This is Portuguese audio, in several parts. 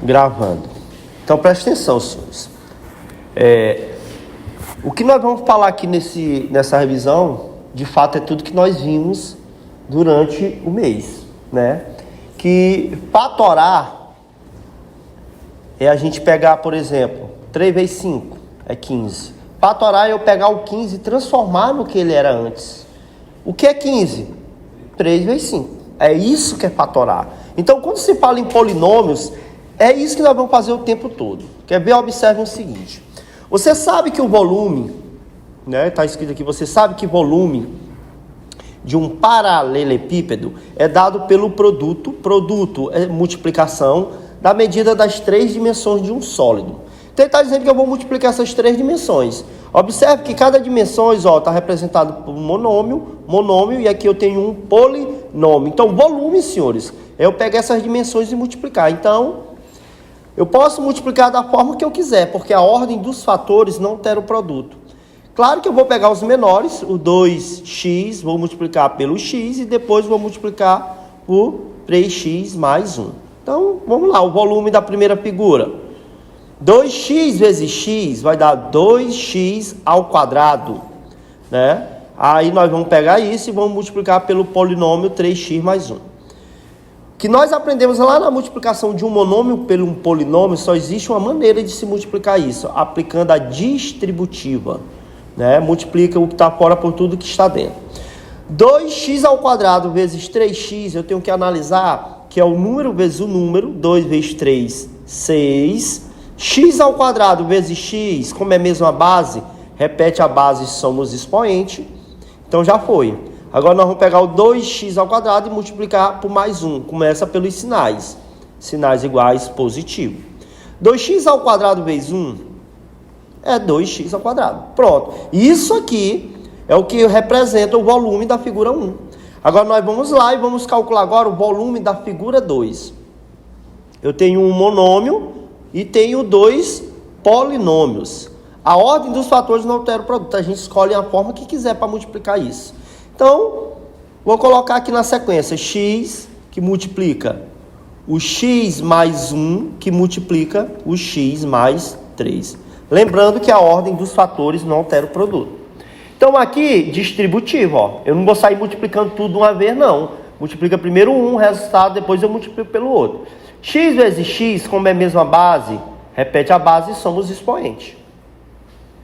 Gravando. Então preste atenção, senhores. O que nós vamos falar aqui nessa revisão, de fato, é tudo que nós vimos durante o mês, né? Que fatorar é a gente pegar, por exemplo, 3 vezes 5 é 15. Fatorar é eu pegar o 15 e transformar no que ele era antes. O que é 15? 3 vezes 5. É isso que é fatorar. Então, quando se fala em polinômios, é isso que nós vamos fazer o tempo todo. Quer ver? Observe o seguinte. Você sabe que o volume, né? Está escrito aqui, você sabe que volume de um paralelepípedo é dado pelo produto. Produto é multiplicação da medida das 3 dimensões de um sólido. Então ele está dizendo que eu vou multiplicar essas 3 dimensões. Observe que cada dimensão está representado por um monômio, e aqui eu tenho um polinômio. Então, volume, senhores, é eu pegar essas dimensões e multiplicar. Então, eu posso multiplicar da forma que eu quiser, porque a ordem dos fatores não altera o produto. Claro que eu vou pegar os menores, o 2x, vou multiplicar pelo x, e depois vou multiplicar por 3x mais 1. Então, vamos lá, o volume da primeira figura. 2x vezes x vai dar 2x ao quadrado, né? Aí nós vamos pegar isso e vamos multiplicar pelo polinômio 3x mais 1. O que nós aprendemos lá na multiplicação de um monômio pelo um polinômio, só existe uma maneira de se multiplicar isso, aplicando a distributiva, né? Multiplica o que está fora por tudo que está dentro. 2x ao quadrado vezes 3x, eu tenho que analisar que é o número vezes o número, 2 vezes 3, 6. X ao quadrado vezes x, como é a mesma base, repete a base, somos expoente. Então já foi. Agora nós vamos pegar o 2x ao quadrado e multiplicar por mais 1. Começa pelos sinais. Sinais iguais, positivo. 2x ao quadrado vezes 1 é 2x ao quadrado. Pronto. Isso aqui é o que representa o volume da figura 1. Agora nós vamos lá e vamos calcular agora o volume da figura 2. Eu tenho um monômio e tenho 2 polinômios. A ordem dos fatores não altera o produto. A gente escolhe a forma que quiser para multiplicar isso. Então, vou colocar aqui na sequência x, que multiplica o x mais 1, que multiplica o x mais 3. Lembrando que a ordem dos fatores não altera o produto. Então, aqui, distributivo. Eu não vou sair multiplicando tudo de uma vez, não. Multiplica primeiro um resultado, depois eu multiplico pelo outro. X vezes x, como é a mesma base, repete a base e somos expoente.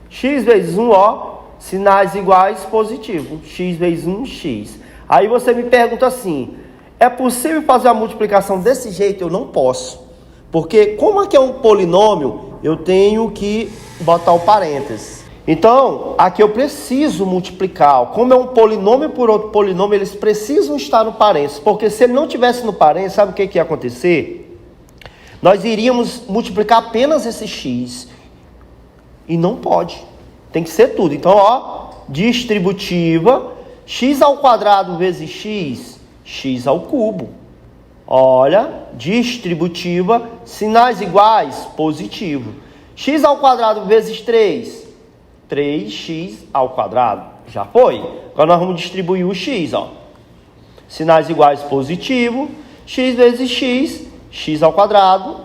X vezes 1, sinais iguais, positivo. X vezes 1, x. Aí você me pergunta assim, é possível fazer a multiplicação desse jeito? Eu não posso. Porque como aqui é um polinômio, eu tenho que botar o parênteses. Então, aqui eu preciso multiplicar. Como é um polinômio por outro polinômio, eles precisam estar no parênteses. Porque se ele não tivesse no parênteses, sabe o que ia acontecer? Nós iríamos multiplicar apenas esse x. E não pode. Tem que ser tudo. Então, distributiva. X ao quadrado vezes x. X ao cubo. Olha, distributiva. Sinais iguais, positivo. X ao quadrado vezes 3. 3x ao quadrado. Já foi? Agora nós vamos distribuir o x, Sinais iguais, positivo. X vezes x, x ao quadrado.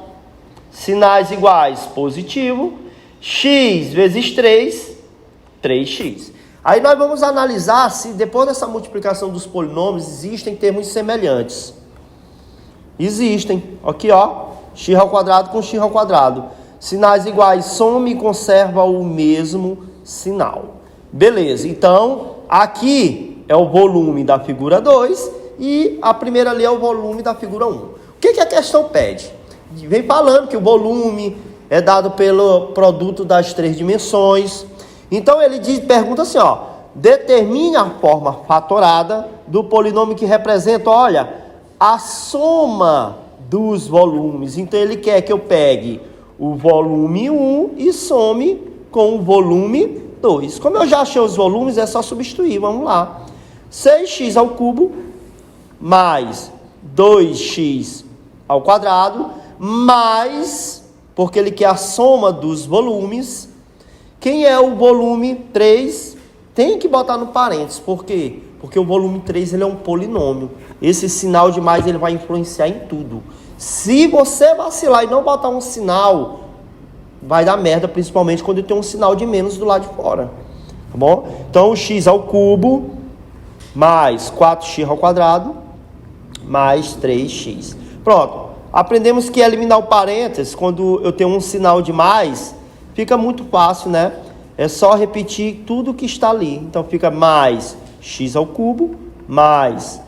Sinais iguais, positivo. X vezes 3, 3x. Aí nós vamos analisar se depois dessa multiplicação dos polinômios existem termos semelhantes. Existem. Aqui, x ao quadrado com x ao quadrado. Sinais iguais, soma e conserva o mesmo sinal. Beleza, então aqui é o volume da figura 2 e a primeira ali é o volume da figura 1. O que a questão pede? Vem falando que o volume é dado pelo produto das 3 dimensões. Então ele pergunta assim, determine a forma fatorada do polinômio que representa, a soma dos volumes. Então ele quer que eu pegue o volume 1 e some com o volume 2. Como eu já achei os volumes, é só substituir. Vamos lá. 6x ao cubo mais 2x ao quadrado mais, porque ele quer a soma dos volumes. Quem é o volume 3? Tem que botar no parênteses. Por quê? Porque o volume 3 ele é um polinômio. Esse sinal de mais ele vai influenciar em tudo. Se você vacilar e não botar um sinal, vai dar merda, principalmente quando tem um sinal de menos do lado de fora. Tá bom? Então, o x ao cubo mais 4x ao quadrado mais 3x. Pronto. Aprendemos que eliminar o parênteses, quando eu tenho um sinal de mais, fica muito fácil, né? É só repetir tudo que está ali. Então, fica mais x ao cubo mais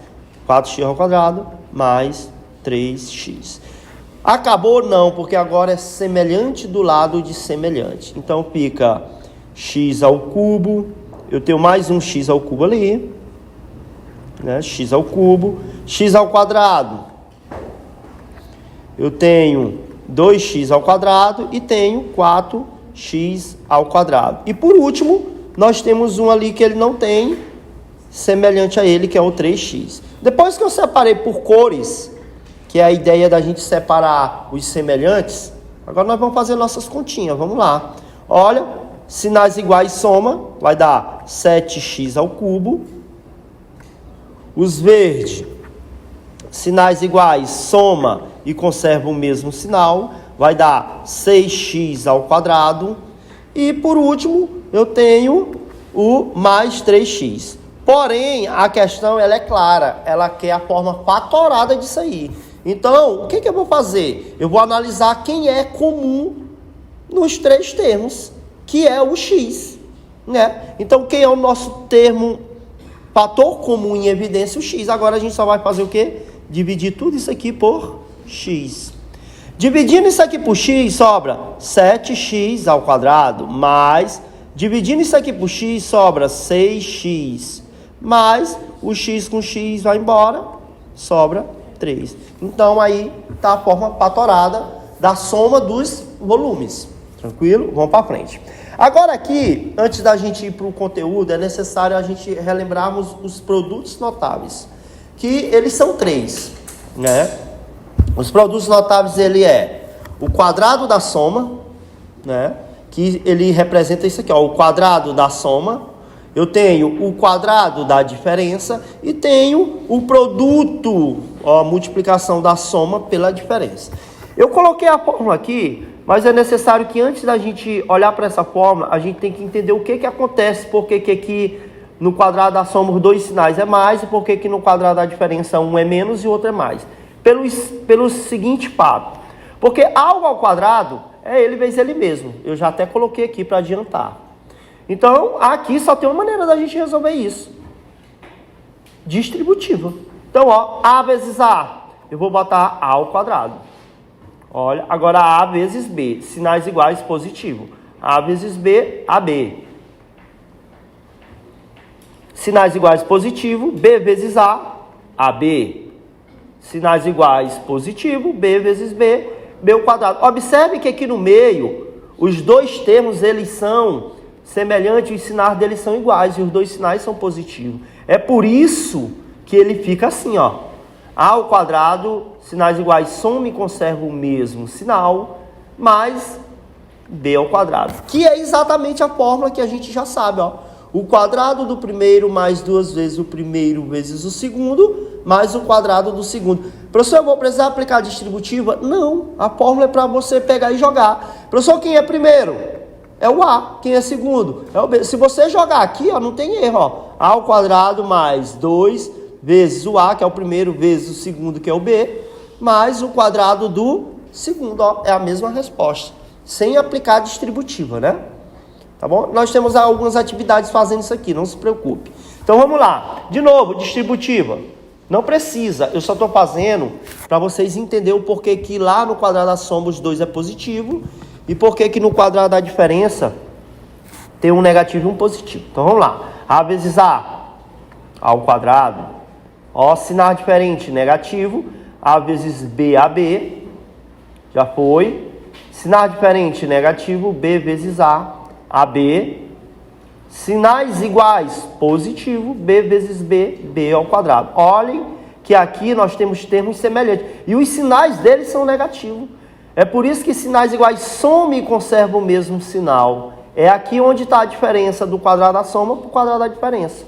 4x ao quadrado mais 3x. Acabou? Não, porque agora é semelhante do lado de semelhante. Então, fica x ao cubo. Eu tenho mais um x ao cubo ali, né? X ao cubo. X ao quadrado. Eu tenho 2x ao quadrado e tenho 4x ao quadrado. E por último, nós temos um ali que ele não tem, semelhante a ele, que é o 3x. Depois que eu separei por cores, que é a ideia da gente separar os semelhantes, agora nós vamos fazer nossas continhas, vamos lá. Olha, sinais iguais soma, vai dar 7x ao cubo. Os verdes, sinais iguais soma e conserva o mesmo sinal, vai dar 6x ao quadrado. E por último, eu tenho o mais 3x. Porém, a questão ela é clara, ela quer a forma fatorada disso aí. Então, o que eu vou fazer? Eu vou analisar quem é comum nos três termos, que é o x, né? Então, quem é o nosso termo fator comum em evidência? O x. Agora a gente só vai fazer o quê? Dividir tudo isso aqui por x. Dividindo isso aqui por x, sobra 7x ao quadrado, mais, dividindo isso aqui por x, sobra 6x, mais o x com x vai embora, sobra 3. Então, aí está a forma fatorada da soma dos volumes. Tranquilo? Vamos para frente. Agora aqui, antes da gente ir para o conteúdo, é necessário a gente relembrarmos os produtos notáveis, que eles são 3, né? Os produtos notáveis, ele é o quadrado da soma, né? Que ele representa isso aqui, ó, o quadrado da soma. Eu tenho o quadrado da diferença e tenho o produto, ó, a multiplicação da soma pela diferença. Eu coloquei a fórmula aqui, mas é necessário que antes da gente olhar para essa fórmula, a gente tem que entender o que acontece, porque que aqui no quadrado da soma os dois sinais é mais e porque que no quadrado da diferença um é menos e o outro é mais. Pelo seguinte fato, porque algo ao quadrado é ele vezes ele mesmo. Eu já até coloquei aqui para adiantar. Então, aqui só tem uma maneira da gente resolver isso. Distributiva. Então, ó, A vezes A. Eu vou botar A ao quadrado. Olha, agora A vezes B. Sinais iguais, positivo. A vezes B, AB. Sinais iguais, positivo. B vezes A, AB. Sinais iguais, positivo. B vezes B, B ao quadrado. Observe que aqui no meio, os dois termos, eles são semelhantes, os sinais deles são iguais, e os dois sinais são positivos. É por isso que ele fica assim, ó. A ao quadrado, sinais iguais, soma e conserva o mesmo sinal, mais B ao quadrado. Que é exatamente a fórmula que a gente já sabe, ó. O quadrado do primeiro mais 2 vezes o primeiro vezes o segundo, mais o quadrado do segundo. Professor, eu vou precisar aplicar a distributiva? Não, a fórmula é para você pegar e jogar. Professor, quem é primeiro? É o A. Quem é segundo? É o B. Se você jogar aqui, ó, não tem erro, ó. A ao quadrado mais 2 vezes o A, que é o primeiro, vezes o segundo, que é o B, mais o quadrado do segundo, ó. É a mesma resposta, sem aplicar a distributiva, né? Tá bom? Nós temos algumas atividades fazendo isso aqui, não se preocupe. Então, vamos lá. De novo, distributiva. Não precisa, eu só estou fazendo para vocês entenderem o porquê que lá no quadrado da soma os dois é positivo e porquê que no quadrado da diferença tem um negativo e um positivo. Então, vamos lá. A vezes A ao quadrado. Ó, sinal diferente, negativo. A vezes B, AB. Já foi. Sinal diferente, negativo. B vezes A. AB, sinais iguais, positivo, B vezes B, B ao quadrado. Olhem que aqui nós temos termos semelhantes. E os sinais deles são negativos. É por isso que sinais iguais somam e conservam o mesmo sinal. É aqui onde está a diferença do quadrado da soma para o quadrado da diferença.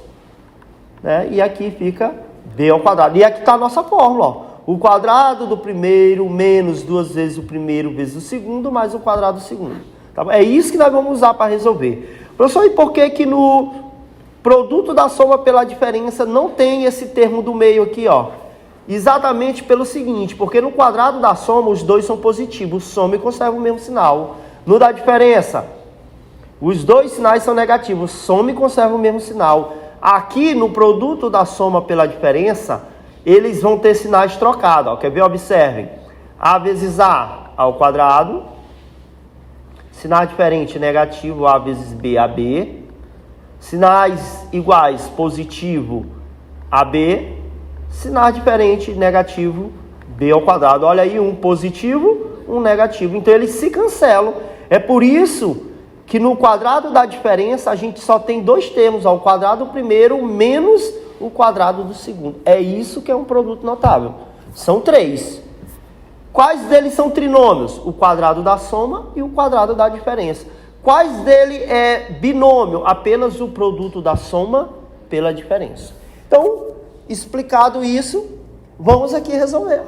Né? E aqui fica B ao quadrado. E aqui está a nossa fórmula. Ó. o quadrado do primeiro menos 2 vezes o primeiro vezes o segundo mais o quadrado do segundo. Tá bom? É isso que nós vamos usar para resolver. Professor, e por que no produto da soma pela diferença não tem esse termo do meio aqui, ó? Exatamente pelo seguinte, porque no quadrado da soma os dois são positivos, soma e conserva o mesmo sinal. No da diferença, os dois sinais são negativos, soma e conserva o mesmo sinal. Aqui no produto da soma pela diferença, eles vão ter sinais trocados. Ó. Quer ver? Observem. A vezes A ao quadrado. Sinal diferente, negativo, A vezes B, AB. Sinais iguais, positivo, AB. Sinal diferente, negativo, B ao quadrado. Olha aí, um positivo, um negativo. Então, eles se cancelam. É por isso que no quadrado da diferença a gente só tem dois termos, ó, o quadrado do primeiro menos o quadrado do segundo. É isso que é um produto notável. São três. Quais deles são trinômios? O quadrado da soma e o quadrado da diferença. Quais dele é binômio? Apenas o produto da soma pela diferença. Então, explicado isso, vamos aqui resolver.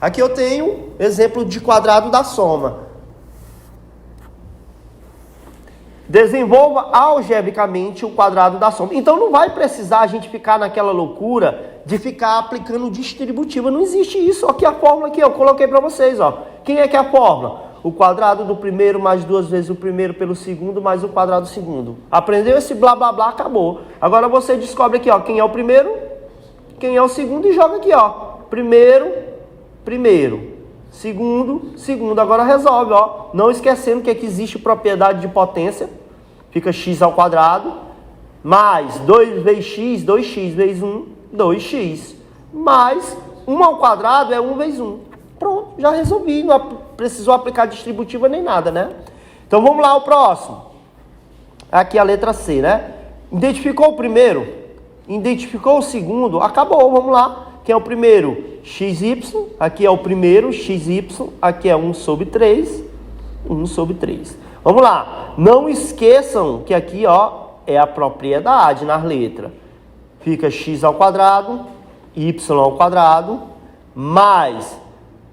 Aqui eu tenho exemplo de quadrado da soma. Desenvolva algebricamente o quadrado da soma. Então não vai precisar a gente ficar naquela loucura de ficar aplicando distributiva. Não existe isso. Aqui a fórmula aqui, eu coloquei para vocês, ó. Quem é que é a fórmula? O quadrado do primeiro mais 2 vezes o primeiro pelo segundo mais o quadrado do segundo. Aprendeu esse blá blá blá, acabou. Agora você descobre aqui, ó, quem é o primeiro, quem é o segundo e joga aqui, ó. Primeiro, segundo. Agora resolve, ó. Não esquecendo que aqui existe propriedade de potência. Fica x ao quadrado, mais 2 vezes x, 2x vezes 1, 2x. Mais 1 ao quadrado é 1 vezes 1. Pronto, já resolvi. Não precisou aplicar distributiva nem nada, né? Então vamos lá, o próximo. Aqui a letra C, né? Identificou o primeiro? Identificou o segundo? Acabou, vamos lá. Quem é o primeiro? xy. Aqui é o primeiro, xy. Aqui é 1 sobre 3. 1 sobre 3. Vamos lá, não esqueçam que aqui, ó, é a propriedade nas letras. Fica x ao quadrado, y ao quadrado, mais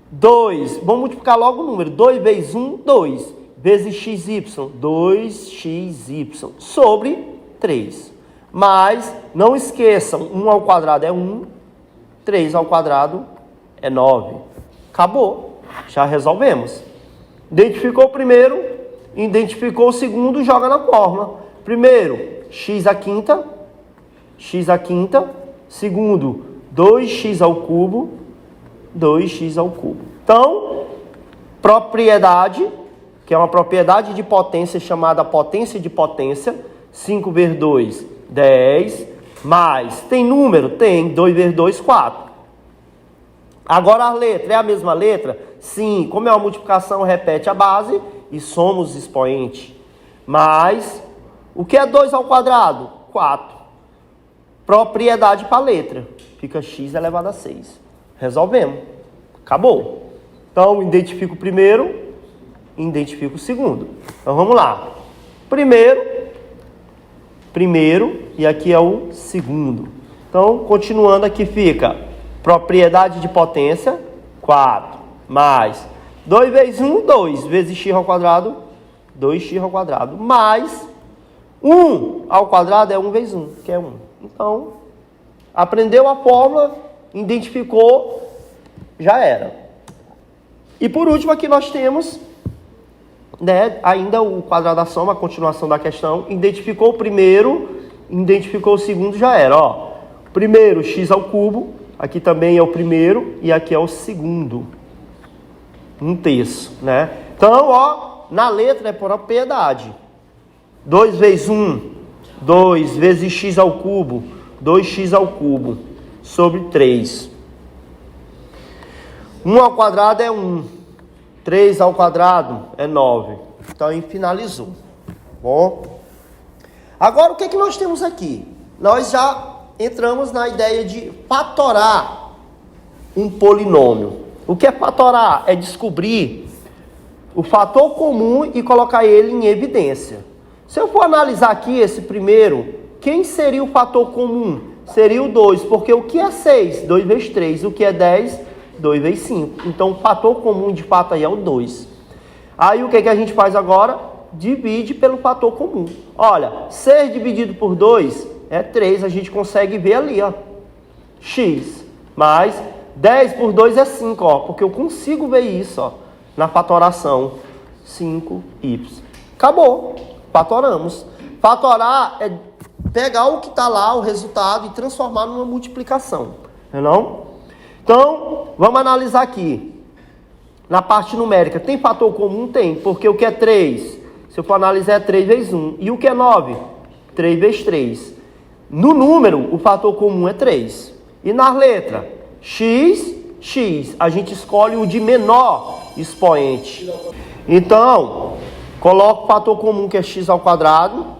2, vamos multiplicar logo o número, 2 vezes 1, 2, vezes xy, 2xy, sobre 3. Mas, não esqueçam, 1 ao quadrado é 1, 3 ao quadrado é 9. Acabou, já resolvemos. Identificou o primeiro, identificou o segundo, joga na fórmula. Primeiro, x à quinta. Segundo, 2x ao cubo. 2x ao cubo. Então, propriedade, que é uma propriedade de potência chamada potência de potência. 5 vezes 2, 10. Mais, tem número? Tem. 2 vezes 2, 4. Agora a letra, é a mesma letra? Sim. Como é uma multiplicação, repete a base e somos expoente. Mas, o que é 2 ao quadrado? 4. Propriedade para a letra. Fica x elevado a 6. Resolvemos. Acabou. Então, identifico o primeiro, identifico o segundo. Então, vamos lá. Primeiro, e aqui é o segundo. Então, continuando aqui fica propriedade de potência, 4, mais 2 vezes 1, 2, vezes x ao quadrado, 2x ao quadrado, mais 1 ao quadrado é 1 vezes 1, que é 1. Então, aprendeu a fórmula, identificou, já era. E por último aqui nós temos, né, ainda o quadrado da soma, a continuação da questão. Identificou o primeiro, identificou o segundo, já era. Ó, primeiro x ao cubo, aqui também é o primeiro e aqui é o segundo. 1/3, né? Então, ó, na letra é propriedade. 2 vezes 1, 2 vezes x ao cubo, 2x ao cubo, sobre 3. 1 ao quadrado é 1. 3 ao quadrado é 9. Então, aí finalizou. Bom. Agora, o que é que nós temos aqui? Nós já entramos na ideia de fatorar um polinômio. O que é fatorar? É descobrir o fator comum e colocar ele em evidência. Se eu for analisar aqui esse primeiro, quem seria o fator comum? Seria o 2, porque o que é 6? 2 vezes 3. O que é 10? 2 vezes 5. Então, o fator comum de fato aí é o 2. Aí, o que a gente faz agora? Divide pelo fator comum. Olha, 6 dividido por 2 é 3. A gente consegue ver ali, ó. X. Mais 10 por 2 é 5, ó. Porque eu consigo ver isso, ó. Na fatoração. 5y. Acabou. Fatoramos. Fatorar é pegar o que está lá, o resultado, e transformar numa multiplicação. Não? Então, vamos analisar aqui. Na parte numérica, tem fator comum? Tem, porque o que é 3? Se eu for analisar, é 3 vezes 1. E o que é 9? 3 vezes 3. No número, o fator comum é 3. E na letra? X, X. A gente escolhe o de menor expoente. Então, coloco o fator comum, que é x ao quadrado.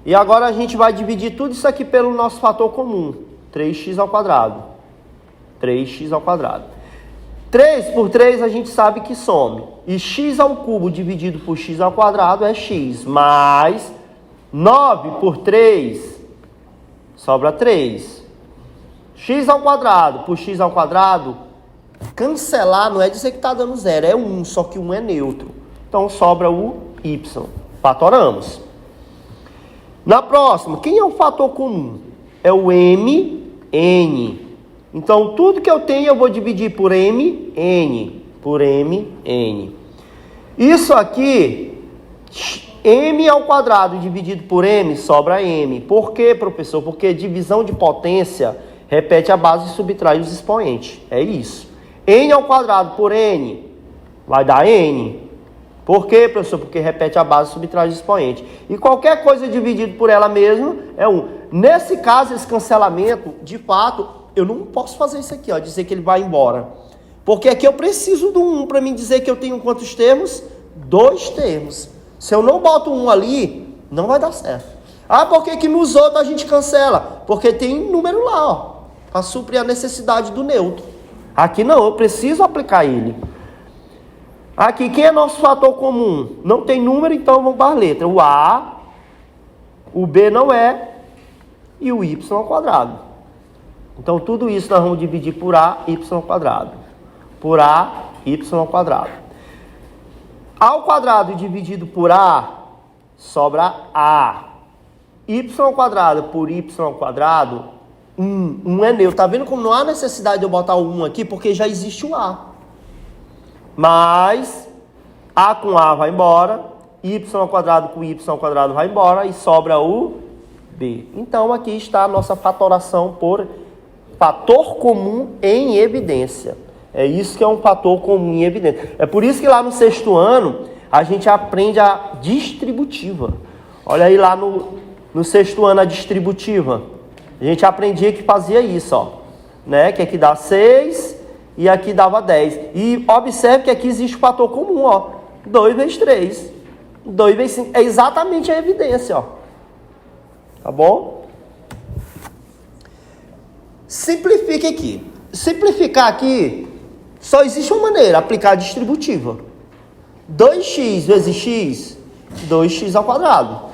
E agora a gente vai dividir tudo isso aqui pelo nosso fator comum. 3x ao quadrado. 3x ao quadrado. 3 por 3 a gente sabe que some. E x ao cubo dividido por x ao quadrado é x. Mais 9 por 3 sobra 3. X ao quadrado por x ao quadrado, cancelar não é dizer que está dando zero, é 1, só que 1 é neutro. Então sobra o y. Fatoramos. Na próxima, quem é o fator comum? É o mn. Então, tudo que eu tenho eu vou dividir por mn. Por mn. Isso aqui, m ao quadrado dividido por m, sobra m. Por quê, professor? Porque divisão de potência repete a base e subtrai os expoentes. É isso. N ao quadrado por n vai dar n. Por quê, professor? Porque repete a base e subtrai os expoentes. E qualquer coisa dividido por ela mesma é 1. Nesse caso, esse cancelamento, de fato, eu não posso fazer isso aqui, ó, dizer que ele vai embora. Porque aqui eu preciso do 1 para mim dizer que eu tenho quantos termos? 2 termos. Se eu não boto 1 ali, não vai dar certo. Ah, por que nos outros a gente cancela? Porque tem número lá, ó, para suprir a necessidade do neutro. Aqui não, eu preciso aplicar ele. Aqui, quem é nosso fator comum? Não tem número, então vamos para a letra. O A, o B não é, e o Y ao quadrado. Então, tudo isso nós vamos dividir por A, Y ao quadrado. Por A, Y ao quadrado. A ao quadrado dividido por A, sobra A. Y ao quadrado por Y ao quadrado, 1. 1 é neutro. Tá vendo como não há necessidade de eu botar o 1 aqui? Porque já existe o A. Mas A com A vai embora, Y ao quadrado com Y ao quadrado vai embora e sobra o B. Então aqui está a nossa fatoração por fator comum em evidência. É isso que é um fator comum em evidência. É por isso que lá no 6º ano a gente aprende a distributiva. Olha aí lá no 6º ano a distributiva. A gente aprendia que fazia isso, ó, né? Que aqui dá 6 e aqui dava 10. E observe que aqui existe o fator comum, ó. 2 vezes 3. 2 vezes 5. É exatamente a evidência, ó. Tá bom? Simplifique aqui. Simplificar aqui, só existe uma maneira, aplicar a distributiva. 2x vezes x, 2x ao quadrado.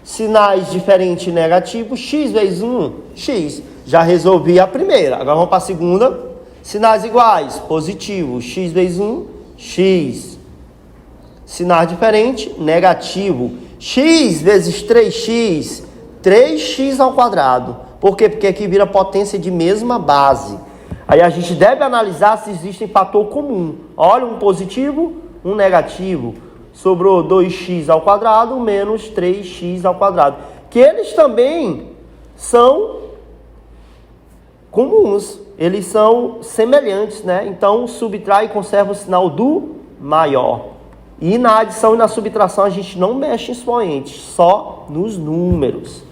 Sinais diferentes e negativos, x vezes 1, x. Já resolvi a primeira. Agora vamos para a segunda. Sinais iguais, positivo, x vezes 1, x. Sinais diferentes, negativo. X vezes 3x, 3x ao quadrado. Por quê? Porque aqui vira potência de mesma base. Aí a gente deve analisar se existe fator comum. Olha, um positivo, um negativo. Sobrou 2x ao quadrado menos 3x ao quadrado. Que eles também são comuns. Eles são semelhantes, né? Então, subtrai e conserva o sinal do maior. E na adição e na subtração a gente não mexe em expoentes, só nos números.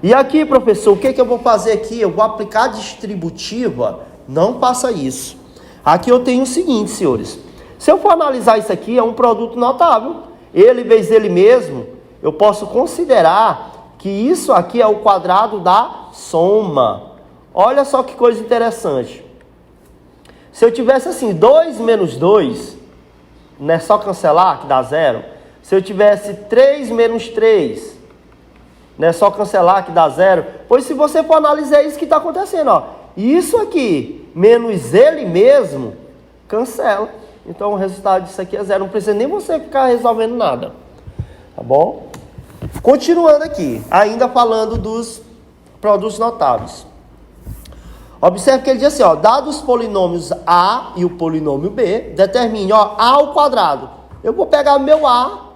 E aqui, professor, o que eu vou fazer aqui? Eu vou aplicar a distributiva, não faça isso. Aqui eu tenho o seguinte, senhores. Se eu for analisar isso aqui, é um produto notável. Ele vezes ele mesmo, eu posso considerar que isso aqui é o quadrado da soma. Olha só que coisa interessante. Se eu tivesse assim, 2 menos 2, não é só cancelar que dá 0. Se eu tivesse 3 menos 3, não é só cancelar que dá 0. Pois se você for analisar, é isso que está acontecendo. Ó. isso aqui menos ele mesmo, cancela. Então o resultado disso aqui é zero. Não precisa nem você ficar resolvendo nada. Tá bom? Continuando aqui, ainda falando dos produtos notáveis. Observe que ele diz assim, ó, dados os polinômios A e o polinômio B, determine, ó, A ao quadrado. Eu vou pegar o meu A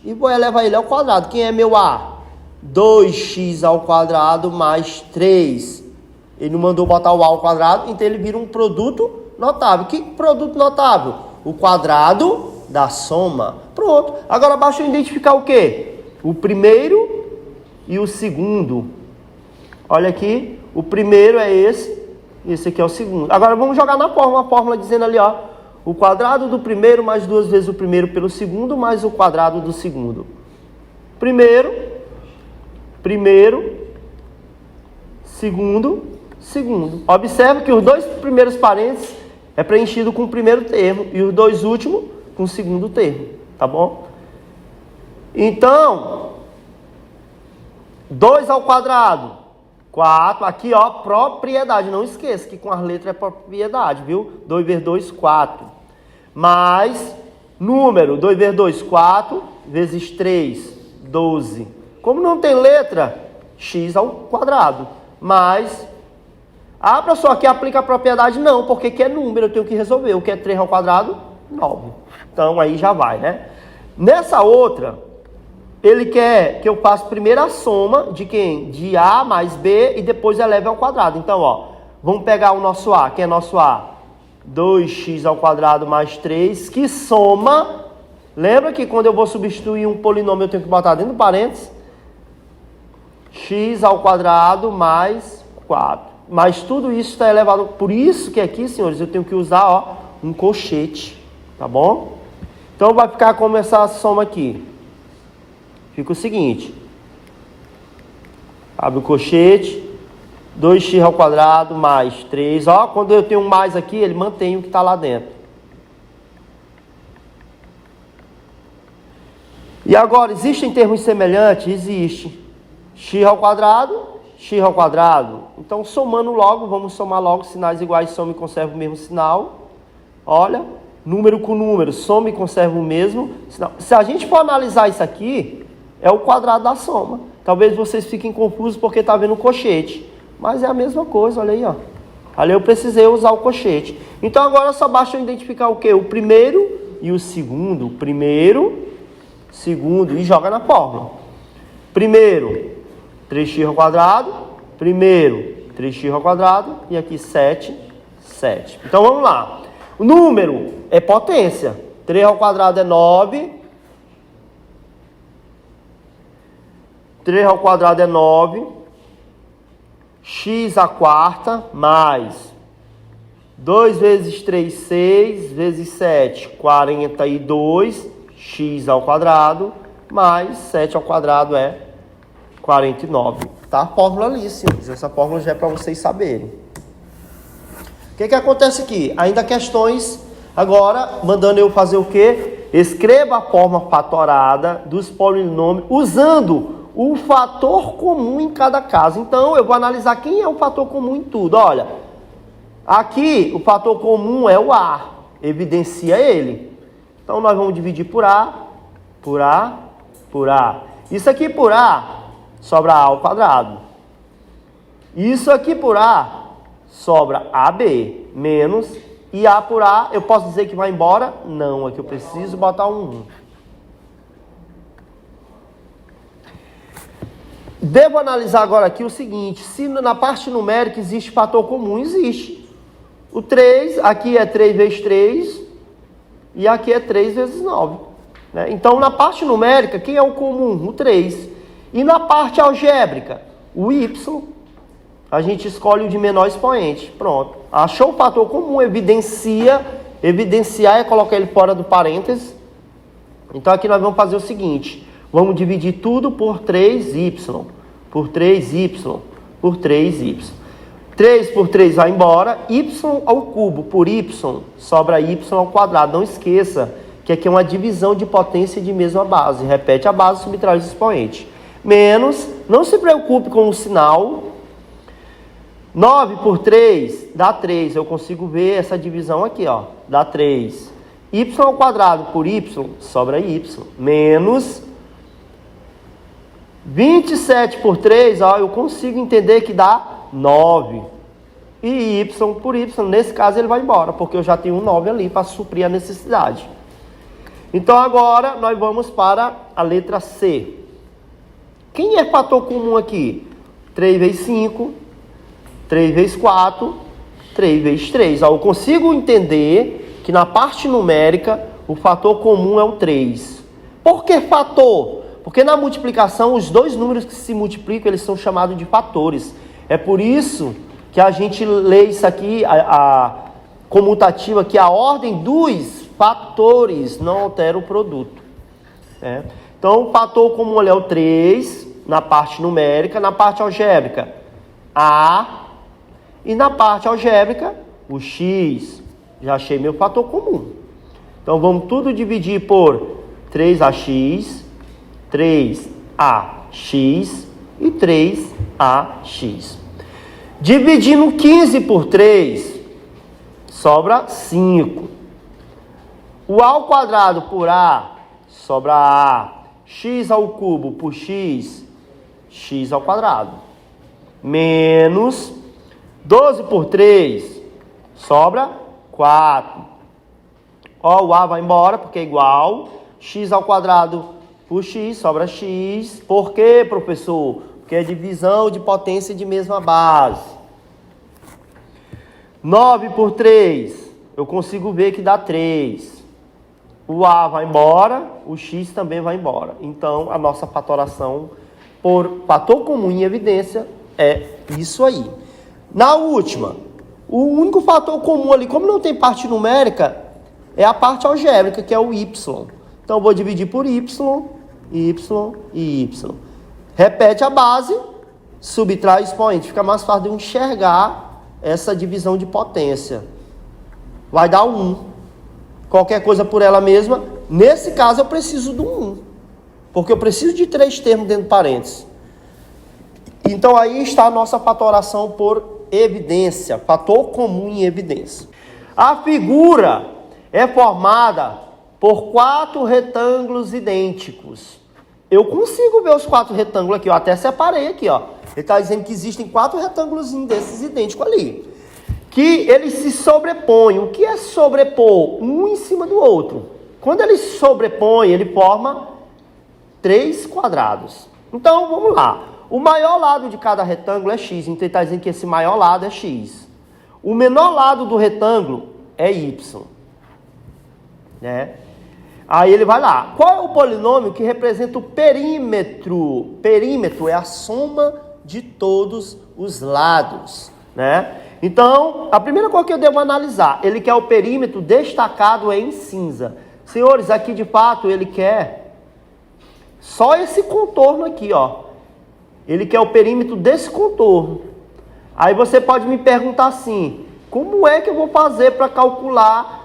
e vou elevar ele ao quadrado. Quem é meu A? 2x ao quadrado mais 3. Ele não mandou botar o A ao quadrado, então ele vira um produto notável. Que produto notável? O quadrado da soma. Pronto. Agora basta eu identificar o quê? O primeiro e o segundo. Olha aqui. O primeiro é esse aqui é o segundo. Agora vamos jogar na fórmula, a fórmula dizendo ali, ó, o quadrado do primeiro mais 2 vezes o primeiro pelo segundo mais o quadrado do segundo. Primeiro, segundo. Observe que os dois primeiros parênteses é preenchido com o primeiro termo e os dois últimos com o segundo termo, tá bom? Então, 2 ao quadrado. 4, aqui ó, propriedade, não esqueça que com as letras é propriedade, viu? 2 vezes 2, 4, mais número, 2 vezes 2, 4, vezes 3, 12. Como não tem letra, x ao quadrado, mais, professor, aqui aplica a propriedade? Não, porque aqui é número, eu tenho que resolver, o que é 3 ao quadrado? 9. Então aí já vai, né? Nessa outra, ele quer que eu faça primeiro a soma de quem? De A mais B e depois eleve ao quadrado. Então, ó, vamos pegar o nosso A. Quem é nosso A? 2x ao quadrado mais 3, que soma. Lembra que quando eu vou substituir um polinômio eu tenho que botar dentro do parênteses? X ao quadrado mais 4. Mas tudo isso está elevado. Por isso que aqui, senhores, eu tenho que usar, ó, um colchete. Tá bom? Então vai ficar como essa soma aqui. Fica o seguinte, abre o colchete, 2x ao quadrado mais 3, ó, quando eu tenho um mais aqui, ele mantém o que está lá dentro. E agora, existem termos semelhantes? Existe. X ao quadrado. Então, somando logo, vamos somar logo, sinais iguais, soma e conserva o mesmo sinal. Olha, número com número, soma e conserva o mesmo sinal. Se a gente for analisar isso aqui, é o quadrado da soma. Talvez vocês fiquem confusos porque está vendo o colchete. Mas é a mesma coisa, olha aí, ó. Ali eu precisei usar o colchete. Então agora só basta eu identificar o quê? O primeiro e o segundo. Primeiro, segundo, e joga na fórmula. Primeiro, 3x ao quadrado. Primeiro, 3x ao quadrado. E aqui 7. Então vamos lá. O número é potência. 3 ao quadrado é 9. 3 ao quadrado é 9, x à quarta, mais 2 vezes 3, 6, vezes 7, 42, x ao quadrado, mais 7 ao quadrado é 49. Tá a fórmula ali, senhores. Essa fórmula já é para vocês saberem. O que acontece aqui? Ainda questões, agora, mandando eu fazer o quê? Escreva a forma fatorada dos polinômios, usando o fator comum em cada caso. Então, eu vou analisar quem é o fator comum em tudo. Olha, aqui o fator comum é o A, evidencia ele. Então, nós vamos dividir por A, por A, por A. Isso aqui por A, sobra A ao quadrado. Isso aqui por A, sobra AB, menos, e A por A, eu posso dizer que vai embora? Não, aqui eu preciso botar um 1. Devo analisar agora aqui o seguinte, se na parte numérica existe fator comum, existe. O 3, aqui é 3 vezes 3, e aqui é 3 vezes 9. Né? Então, na parte numérica, quem é o comum? O 3. E na parte algébrica, o y, a gente escolhe o de menor expoente. Pronto. Achou o fator comum, evidenciar é colocar ele fora do parênteses. Então, aqui nós vamos fazer o seguinte. Vamos dividir tudo por 3y, por 3y, por 3y. 3 por 3 vai embora, y ao cubo por y, sobra y ao quadrado. Não esqueça que aqui é uma divisão de potência de mesma base. Repete a base, subtrai o expoente. Menos, não se preocupe com o sinal. 9 por 3 dá 3. Eu consigo ver essa divisão aqui, ó. Dá 3. Y ao quadrado por Y, sobra Y. Menos 27 por 3, ó, eu consigo entender que dá 9. E Y por Y, nesse caso ele vai embora, porque eu já tenho um 9 ali para suprir a necessidade. Então agora nós vamos para a letra C. Quem é fator comum aqui? 3 vezes 5, 3 vezes 4, 3 vezes 3. Ó, eu consigo entender que na parte numérica o fator comum é o 3. Por que fator? Porque na multiplicação os dois números que se multiplicam eles são chamados de fatores. É por isso que a gente lê isso aqui, a comutativa, que a ordem dos fatores não altera o produto. Né? Então o fator comum é o 3 na parte numérica, na parte algébrica A, e na parte algébrica o X. Já achei meu fator comum. Então vamos tudo dividir por 3AX, 3AX e 3AX. Dividindo 15 por 3, sobra 5. O A ao quadrado por A, sobra A. X ao cubo por X, X ao quadrado. Menos 12 por 3, sobra 4. Ó, o A vai embora porque é igual. X ao quadrado por X, sobra X. Por quê, professor? Porque é divisão de potência de mesma base. 9 por 3, eu consigo ver que dá 3. O A vai embora, o X também vai embora. Então, a nossa fatoração por fator comum em evidência é isso aí. Na última, o único fator comum ali, como não tem parte numérica, é a parte algébrica, que é o Y. Então, eu vou dividir por Y, Y e Y. Repete a base, subtrai o expoente. Fica mais fácil de eu enxergar essa divisão de potência. Vai dar 1. Qualquer coisa por ela mesma. Nesse caso, eu preciso do 1. Porque eu preciso de 3 termos dentro de parênteses. Então, aí está a nossa fatoração por evidência. Fator comum em evidência. A figura é formada por 4 retângulos idênticos. Eu consigo ver os 4 retângulos aqui. Eu até separei aqui, ó. Ele está dizendo que existem 4 retângulos desses idênticos ali. Que eles se sobrepõem. O que é sobrepor? Um em cima do outro. Quando eles se sobrepõem, ele forma 3 quadrados. Então, vamos lá. O maior lado de cada retângulo é x. Então, ele está dizendo que esse maior lado é x. O menor lado do retângulo é y. Né? Aí ele vai lá. Qual é o polinômio que representa o perímetro? Perímetro é a soma de todos os lados. Né? Então, a primeira coisa que eu devo analisar, ele quer o perímetro destacado em cinza. Senhores, aqui de fato ele quer só esse contorno aqui, ó. Ele quer o perímetro desse contorno. Aí você pode me perguntar assim, como é que eu vou fazer para calcular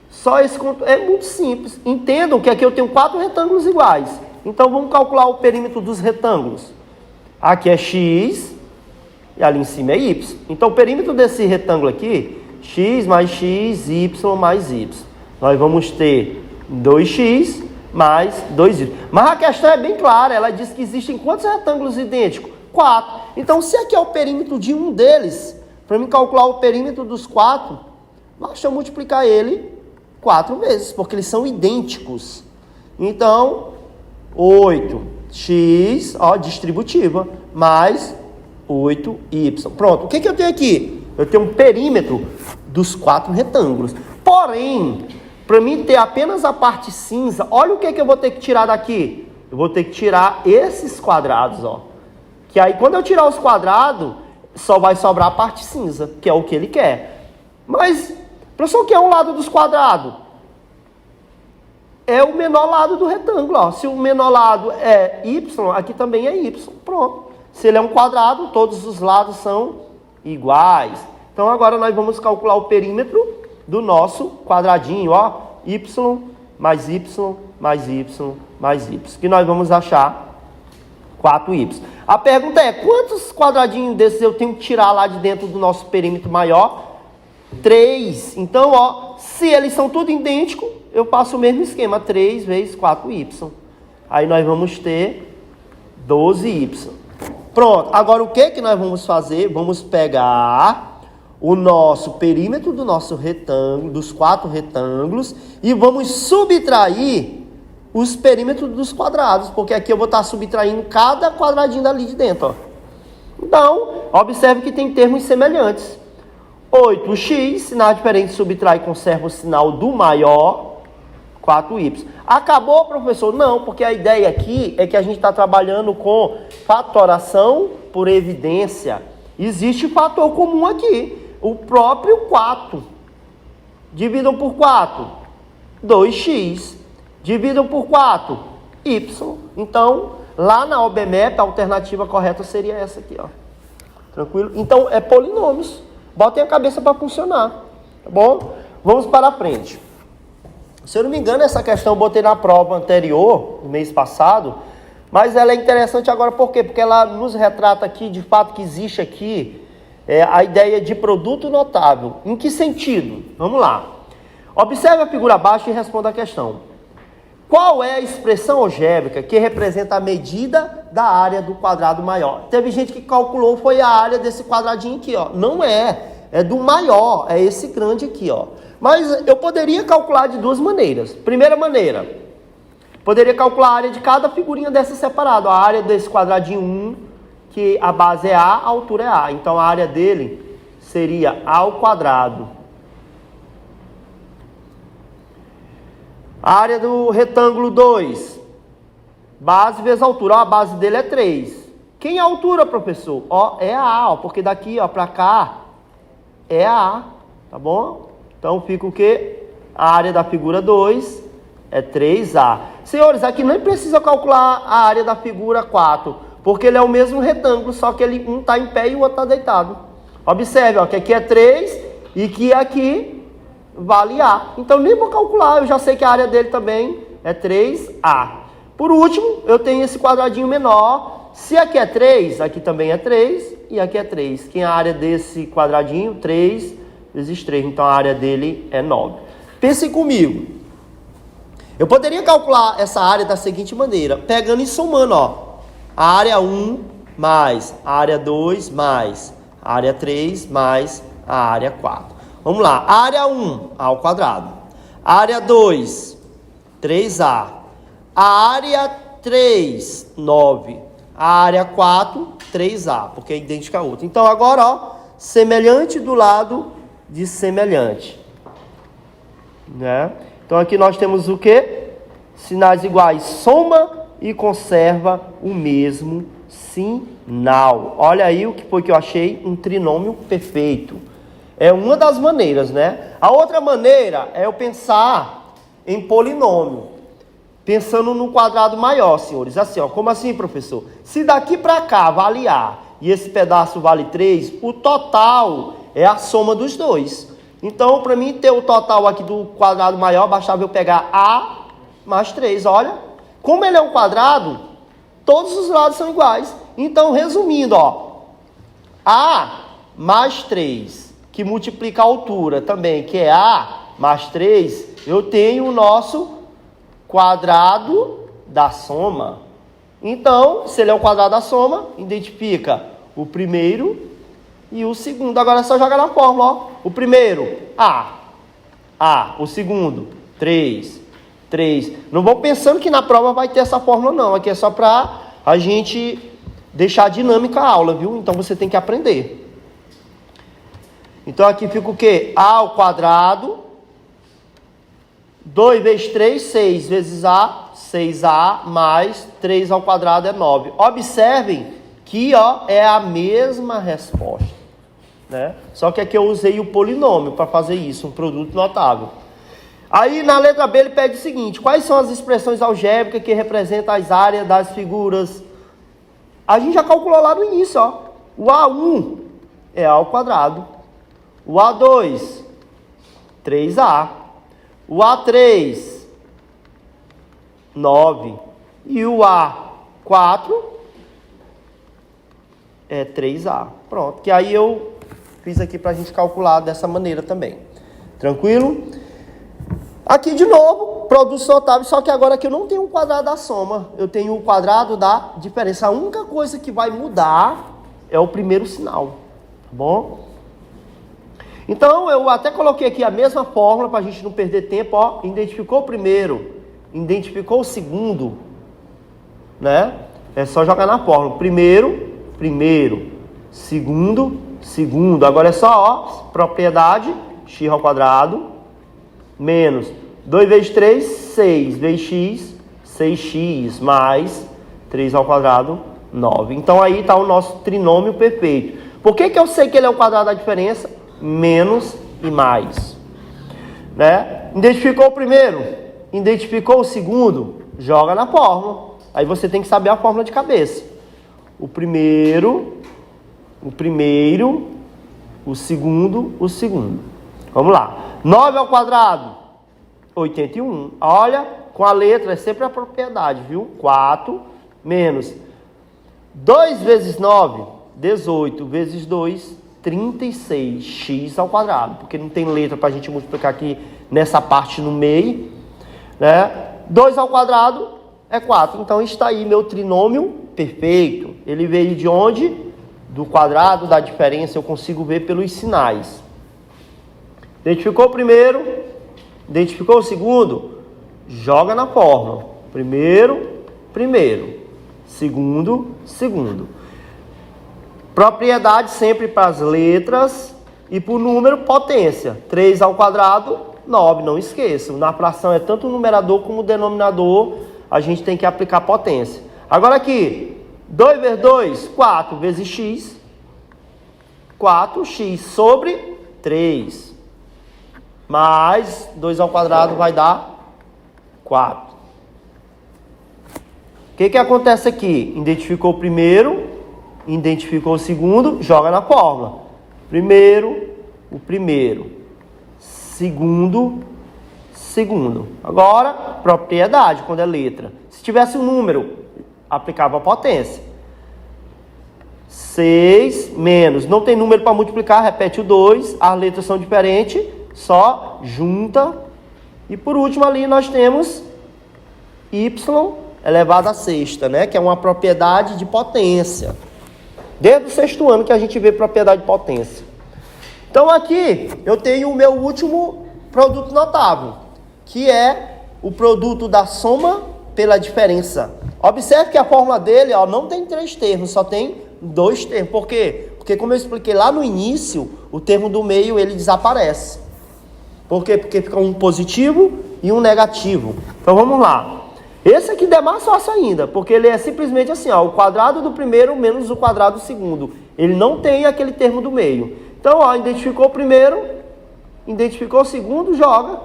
só esse contorno? É muito simples. Entendam que aqui eu tenho 4 retângulos iguais. Então vamos calcular o perímetro dos retângulos. Aqui é x. E ali em cima é y. Então, o perímetro desse retângulo aqui, x mais x, y mais y. Nós vamos ter 2x mais 2y. Mas a questão é bem clara. Ela diz que existem quantos retângulos idênticos? 4. Então, se aqui é o perímetro de um deles, para mim calcular o perímetro dos 4, basta eu multiplicar ele 4 vezes, porque eles são idênticos. Então, 8x, ó, distributiva, mais 8y. Pronto. O que eu tenho aqui? Eu tenho um perímetro dos 4 retângulos. Porém, para mim ter apenas a parte cinza, olha o que eu vou ter que tirar daqui. Eu vou ter que tirar esses quadrados, ó. Que aí, quando eu tirar os quadrados, só vai sobrar a parte cinza, que é o que ele quer. Mas, professor, o que é um lado dos quadrados? É o menor lado do retângulo, ó. Se o menor lado é y, aqui também é y. Pronto. Se ele é um quadrado, todos os lados são iguais. Então, agora nós vamos calcular o perímetro do nosso quadradinho, ó. Y mais y mais y mais y. Que nós vamos achar 4y. A pergunta é, quantos quadradinhos desses eu tenho que tirar lá de dentro do nosso perímetro maior? 3. Então, ó, se eles são tudo idênticos, eu passo o mesmo esquema, 3 vezes 4y. Aí nós vamos ter 12y. Pronto, agora o que nós vamos fazer? Vamos pegar o nosso perímetro do nosso retângulo, dos 4 retângulos, e vamos subtrair os perímetros dos quadrados, porque aqui eu vou estar subtraindo cada quadradinho dali de dentro, ó. Então, observe que tem termos semelhantes. 8x, sinal diferente, subtrai e conserva o sinal do maior, 4y. Acabou, professor? Não, porque a ideia aqui é que a gente está trabalhando com fatoração por evidência. Existe fator comum aqui, o próprio 4. Dividam por 4, 2x. Dividam por 4, y. Então, lá na OBMEP, a alternativa correta seria essa aqui, ó. Tranquilo? Então, é polinômios. Botem a cabeça para funcionar, tá bom? Vamos para a frente. Se eu não me engano, essa questão eu botei na prova anterior, no mês passado, mas ela é interessante agora por quê? Porque ela nos retrata aqui, de fato, que existe aqui a ideia de produto notável. Em que sentido? Vamos lá. Observe a figura abaixo e responda a questão. Qual é a expressão algébrica que representa a medida da área do quadrado maior? Teve gente que calculou, foi a área desse quadradinho aqui, ó. Não é do maior, é esse grande aqui, ó. Mas eu poderia calcular de duas maneiras. Primeira maneira, poderia calcular a área de cada figurinha dessa separada. A área desse quadradinho 1, que a base é A, a altura é A. Então a área dele seria A ao quadrado. A área do retângulo 2, base vezes altura. Ó, a base dele é 3. Quem é a altura, professor? Ó, é a A, ó, porque daqui, ó, para cá é a A, tá bom? Então fica o quê? A área da figura 2 é 3A. Senhores, aqui nem precisa calcular a área da figura 4, porque ele é o mesmo retângulo, só que ele um está em pé e o outro está deitado. Observe, ó, que aqui é 3 e que aqui vale A. Então nem vou calcular, eu já sei que a área dele também é 3A. Por último, eu tenho esse quadradinho menor. Se aqui é 3, aqui também é 3 e aqui é 3. Quem é a área desse quadradinho? 3 vezes 3. Então a área dele é 9. Pensem comigo. Eu poderia calcular essa área da seguinte maneira, pegando e somando, ó. A área 1 mais a área 2 mais a área 3 mais a área 4. Vamos lá, área 1, A ao quadrado. Área 2, 3A. A área 3, 9. A área 4, 3A, porque é idêntica a outra. Então agora, ó, semelhante do lado de semelhante. Né? Então aqui nós temos o quê? Sinais iguais, soma e conserva o mesmo sinal. Olha aí o que foi que eu achei um trinômio perfeito. É uma das maneiras, né? A outra maneira é eu pensar em polinômio. Pensando no quadrado maior, senhores. Assim, ó. Como assim, professor? Se daqui para cá vale A e esse pedaço vale 3, o total é a soma dos dois. Então, para mim ter o total aqui do quadrado maior, bastava eu pegar A mais 3. Olha, como ele é um quadrado, todos os lados são iguais. Então, resumindo, ó. A mais 3... que multiplica a altura também, que é A mais 3, eu tenho o nosso quadrado da soma. Então, se ele é o quadrado da soma, identifica o primeiro e o segundo. Agora é só jogar na fórmula, ó. O primeiro, A. O segundo, 3. Não vou pensando que na prova vai ter essa fórmula, não. Aqui é só para a gente deixar dinâmica a aula, viu? Então, você tem que aprender. Então, aqui fica o quê? A ao quadrado, 2 vezes 3, 6 vezes A, 6A, mais 3 ao quadrado é 9. Observem que, ó, é a mesma resposta, né? Só que aqui eu usei o polinômio para fazer isso, um produto notável. Aí, na letra B, ele pede o seguinte, quais são as expressões algébricas que representam as áreas das figuras? A gente já calculou lá no início, ó. O A1 é A ao quadrado. O A2, 3A. O A3, 9. E o A4, é 3A. Pronto, que aí eu fiz aqui para a gente calcular dessa maneira também. Tranquilo? Aqui de novo, produtos notáveis, só que agora aqui eu não tenho o quadrado da soma, eu tenho o quadrado da diferença. A única coisa que vai mudar é o primeiro sinal, tá bom? Então, eu até coloquei aqui a mesma fórmula para a gente não perder tempo, ó. Identificou o primeiro, identificou o segundo, né? É só jogar na fórmula. Primeiro, segundo. Agora é só, ó, propriedade, x ao quadrado, menos 2 vezes 3, 6 vezes x, 6x, mais 3 ao quadrado, 9. Então aí está o nosso trinômio perfeito. Por que que eu sei que ele é o quadrado da diferença? Menos e mais. Né? Identificou o primeiro, identificou o segundo, joga na fórmula. Aí você tem que saber a fórmula de cabeça. O primeiro, o segundo. Vamos lá. 9 ao quadrado, 81. Olha, com a letra é sempre a propriedade, viu? 4 menos 2 vezes 9, 18 vezes 2, 36. X ao quadrado. Porque não tem letra para a gente multiplicar aqui nessa parte no meio. Né? 2 ao quadrado é 4. Então está aí meu trinômio perfeito. Ele veio de onde? Do quadrado da diferença. Eu consigo ver pelos sinais. Identificou o primeiro, identificou o segundo, joga na fórmula. Primeiro, segundo. Propriedade sempre para as letras e para o número potência. 3 ao quadrado, 9, não esqueçam. Na fração é tanto o numerador como o denominador, a gente tem que aplicar potência. Agora aqui, 2 vezes 2, 4 vezes x, 4x sobre 3. Mais 2 ao quadrado vai dar 4. O que acontece aqui? Identificou o primeiro, identificou o segundo, joga na fórmula. O primeiro. Segundo. Agora, propriedade, quando é letra. Se tivesse um número, aplicava a potência. 6 menos. Não tem número para multiplicar, repete o 2. As letras são diferentes. Só junta. E por último ali nós temos y elevado à sexta, né? Que é uma propriedade de potência. Desde o sexto ano que a gente vê propriedade de potência. Então aqui eu tenho o meu último produto notável, que é o produto da soma pela diferença. Observe que a fórmula dele, ó, não tem 3 termos, só tem 2 termos. Por quê? Porque como eu expliquei lá no início, o termo do meio ele desaparece. Por quê? Porque fica um positivo e um negativo. Então vamos lá. Esse aqui é mais fácil ainda, porque ele é simplesmente assim, ó, o quadrado do primeiro menos o quadrado do segundo. Ele não tem aquele termo do meio. Então, ó, identificou o primeiro, identificou o segundo, joga.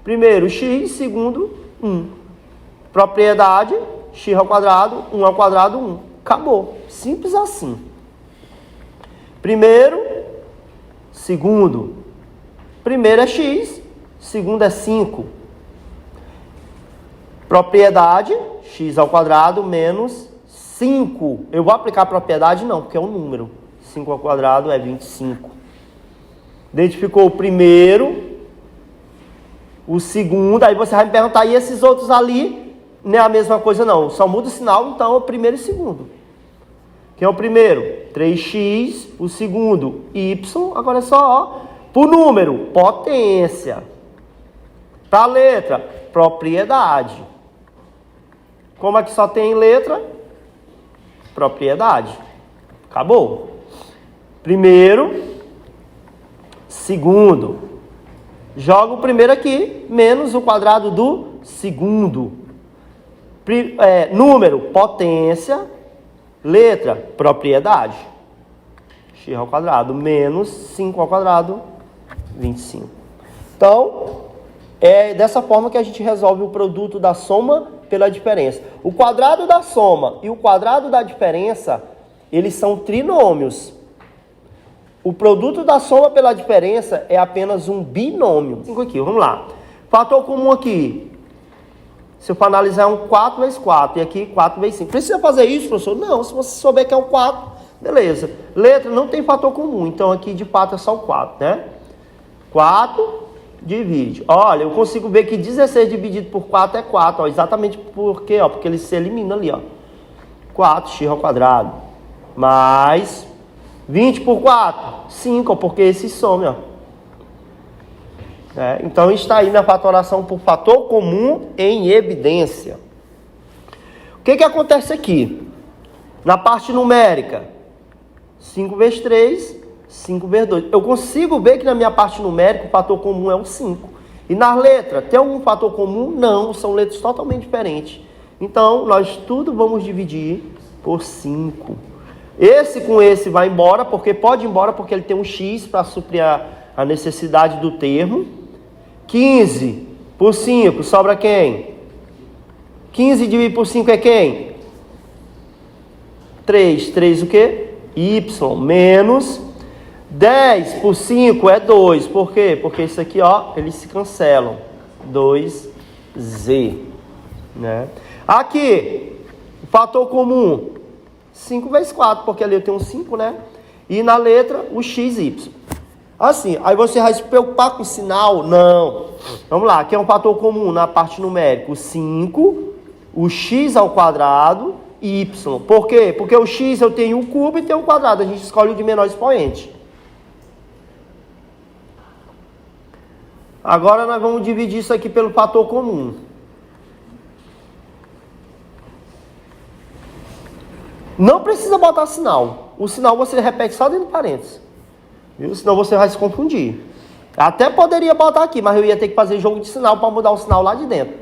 Primeiro x, segundo 1. Propriedade, x ao quadrado, 1 ao quadrado, 1. Acabou. Simples assim. Primeiro, segundo. Primeiro é x, segundo é 5. Propriedade, x ao quadrado menos 5. Eu vou aplicar a propriedade? Não, porque é um número. 5 ao quadrado é 25. Identificou o primeiro, o segundo. Aí você vai me perguntar, e esses outros ali? Não é a mesma coisa não. Só muda o sinal, então é o primeiro e segundo. Quem é o primeiro? 3x. O segundo, y. Agora é só, ó. Por número, potência. Para a letra, propriedade. Como aqui só tem letra, propriedade. Acabou. Primeiro, segundo. Joga o primeiro aqui, menos o quadrado do segundo. Número, potência. Letra, propriedade. X ao quadrado, menos 5 ao quadrado, 25. Então, é dessa forma que a gente resolve o produto da soma pela diferença. O quadrado da soma e o quadrado da diferença, eles são trinômios. O produto da soma pela diferença é apenas um binômio. 5 aqui, vamos lá. Fator comum aqui. Se eu for analisar, é um 4 vezes 4. E aqui 4 vezes 5. Precisa fazer isso, professor? Não, se você souber que é um 4, Beleza. Letra não tem fator comum, então aqui de fato é só o 4, né? 4 divide. Olha, eu consigo ver que 16 dividido por 4 é 4, ó, exatamente porque, ó, porque ele se elimina ali, ó. 4x ao quadrado, mais 20 por 4, 5, ó, porque esse some, ó. Então está aí na fatoração por fator comum em evidência. O que acontece aqui? Na parte numérica, 5 vezes 3, 5 vezes 2. Eu consigo ver que na minha parte numérica o fator comum é o 5. E nas letras, tem algum fator comum? Não, são letras totalmente diferentes. Então, nós tudo vamos dividir por 5. Esse com esse vai embora, porque pode ir embora porque ele tem um x para suprir a necessidade do termo. 15 por 5, sobra quem? 15 dividido por 5 é quem? 3. 3 o quê? Y menos 10 por 5 é 2. Por quê? Porque isso aqui, ó, eles se cancelam. 2z, né? Aqui, fator comum, 5 vezes 4, porque ali eu tenho um 5, né? E na letra, o xy. Assim, aí você vai se preocupar com o sinal? Não. Vamos lá, aqui é um fator comum na parte numérica. O 5, o x ao quadrado e y. Por quê? Porque o x eu tenho o cubo e tenho o quadrado. A gente escolhe o de menor expoente. Agora nós vamos dividir isso aqui pelo fator comum. Não precisa botar sinal. O sinal você repete só dentro do parênteses. Viu? Senão você vai se confundir. Até poderia botar aqui, mas eu ia ter que fazer jogo de sinal para mudar o sinal lá de dentro.